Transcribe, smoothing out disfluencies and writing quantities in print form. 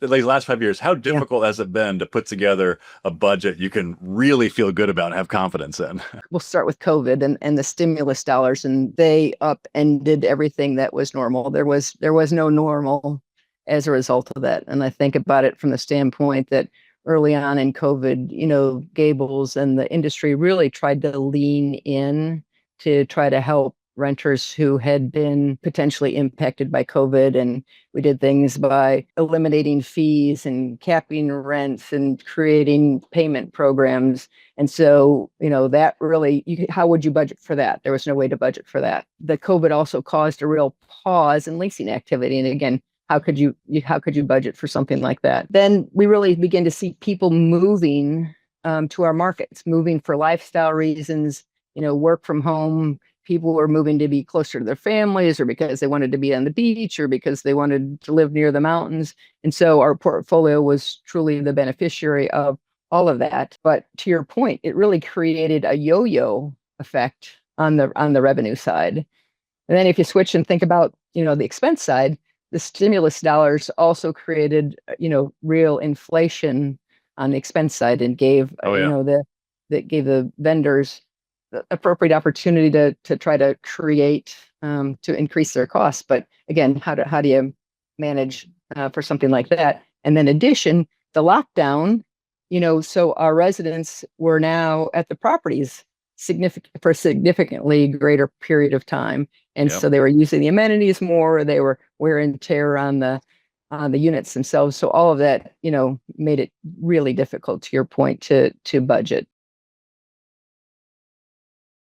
these last 5 years, how Yeah. difficult has it been to put together a budget you can really feel good about and have confidence in? We'll start with COVID and the stimulus dollars, and they upended everything that was normal. There was no normal as a result of that. And I think about it from the standpoint that early on in COVID, Gables and the industry really tried to lean in to try to help renters who had been potentially impacted by COVID. And we did things by eliminating fees and capping rents and creating payment programs. And so, that really, how would you budget for that? There was no way to budget for that. The COVID also caused a real pause in leasing activity. And again, how could you budget for something like that? Then we really begin to see people moving to our markets, moving for lifestyle reasons, work from home. People were moving to be closer to their families, or because they wanted to be on the beach, or because they wanted to live near the mountains. And so our portfolio was truly the beneficiary of all of that. But to your point, it really created a yo-yo effect on the revenue side. And then if you switch and think about, the expense side, the stimulus dollars also created, real inflation on the expense side, and gave, Oh yeah. that gave the vendors the appropriate opportunity to try to create, to increase their costs. But again, how do you manage for something like that? And then addition, the lockdown, so our residents were now at the properties for a significantly greater period of time. And Yep. so they were using the amenities more, they were wear and tear on the units themselves. So all of that, made it really difficult, to your point, to budget.